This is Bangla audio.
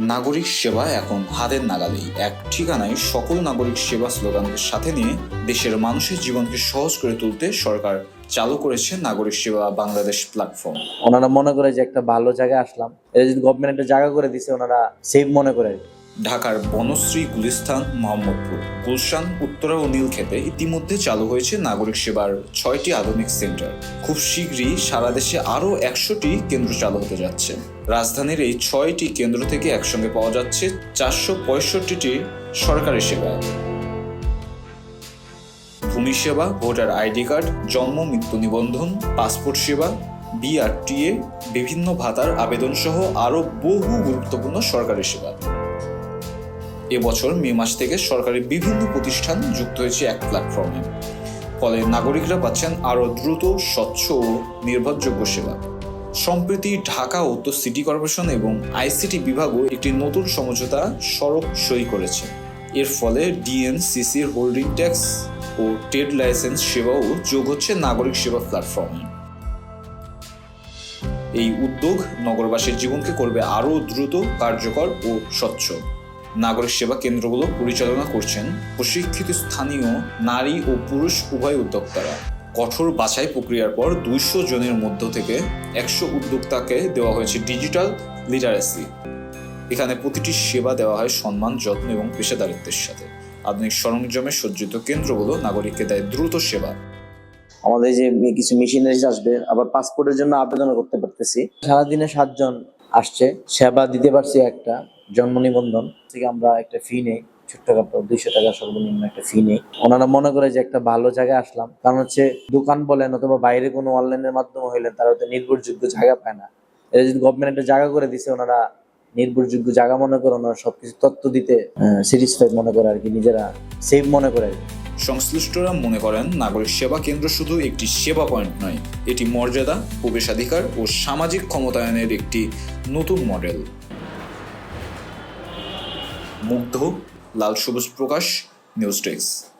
নাগরিক সেবা এখন হাতের নাগালেই। এক ঠিকানায় সকল নাগরিক সেবা স্লোগানকে সাথে নিয়ে দেশের মানুষের জীবনকে সহজ করে তুলতে সরকার চালু করেছে নাগরিক সেবা বাংলাদেশ প্ল্যাটফর্ম। ওনারা মনে করে যে একটা ভালো জায়গায় আসলাম, এটা যদি গভর্নমেন্ট একটা জায়গা করে দিছে ওনারা সেভ মনে করে। ঢাকার বনশ্রী, গুলিস্তান, মোহাম্মদপুর, গুলশান, উত্তরা ও নীলক্ষেতে ইতিমধ্যে চালু হয়েছে নাগরিক সেবার ৬টি আধুনিক সেন্টার। খুব শীঘ্রই সারা দেশে আরও ১০০টি কেন্দ্র চালু হতে যাচ্ছে। রাজধানীর এই ৬টি কেন্দ্র থেকে একসঙ্গে পাওয়া যাচ্ছে ৪৬৫টি সরকারি সেবা। ভূমি সেবা, ভোটার আইডি কার্ড, জন্ম মৃত্যু নিবন্ধন, পাসপোর্ট সেবা, বিআরটিএ, বিভিন্ন ভাতার আবেদন সহ আরও বহু গুরুত্বপূর্ণ সরকারি সেবা। এবছর মে মাস থেকে সরকারি বিভিন্ন প্রতিষ্ঠান যুক্ত হয়েছে এক প্ল্যাটফর্মে। ফলে নাগরিকরা পাচ্ছেন আরও দ্রুত, স্বচ্ছ ও নির্ভরযোগ্য সেবা। সম্প্রতি ঢাকা উত্তর সিটি কর্পোরেশন এবং আইসিটি বিভাগও একটি নতুন সমঝোতা স্মারক সই করেছে। এর ফলে ডিএনসিসির হোল্ডিং ট্যাক্স ও ট্রেড লাইসেন্স সেবাও যোগ হচ্ছে নাগরিক সেবা প্ল্যাটফর্মে। এই উদ্যোগ নগরবাসীর জীবনকে করবে আরও দ্রুত, কার্যকর ও স্বচ্ছ। নাগরিক সেবা কেন্দ্রগুলো পরিচালনা করছেন প্রশিক্ষিত স্থানীয় নারী ও পুরুষ উভয় উদ্যোক্তারা। কঠোর বাছাই প্রক্রিয়ার পর ২০০ জনের মধ্য থেকে ১০০ উদ্যোক্তাকে দেওয়া হয়েছে ডিজিটাল লিটারেসি। এখানে প্রতিটি সেবা দেওয়া হয় সম্মান, যত্ন এবং পেশাদারিত্বের সাথে। আধুনিক সরঞ্জামে সজ্জিত কেন্দ্রগুলো নাগরিককে দেয় দ্রুত সেবা। আমাদের যে কিছু মেশিনারিজ আসবে, আবার পাসপোর্টের জন্য আবেদন করতে পারতেছি। সারাদিনে ৭ জন আসছে, সেবা দিতে পারছি। একটা জন্ম নিবন্ধন থেকে আমরা একটা ফি নেই, ছোট্টখাটো ২০০ টাকা সর্বনিম্ন একটা ফি নেই। ওনারা মনে করে যে একটা ভালো জায়গায় আসলাম, কারণ হচ্ছে দোকান বলেন অথবা বাইরে কোনো অনলাইনের মাধ্যমে হইলেন তারা হয়তো নির্ভরযোগ্য জায়গা পায় না। এটা যদি গভর্নমেন্ট একটা জায়গা করে দিছে, ওনারা নির্ভরযোগ্য জায়গা মনে করে, ওনারা সবকিছু তথ্য দিতে স্যাটিসফাইড মনে করে আর কি, নিজেরা সেভ মনে করে। সংশ্লিষ্টরা মনে করেন নাগরিক সেবা কেন্দ্র শুধু একটি সেবা পয়েন্ট নয়, এটি মর্যাদা, প্রবেশাধিকার ও সামাজিক ক্ষমতায়নের একটি নতুন মডেল। মুগ্ধ, লাল সবুজ প্রকাশ, নিউজ ডেস্ক।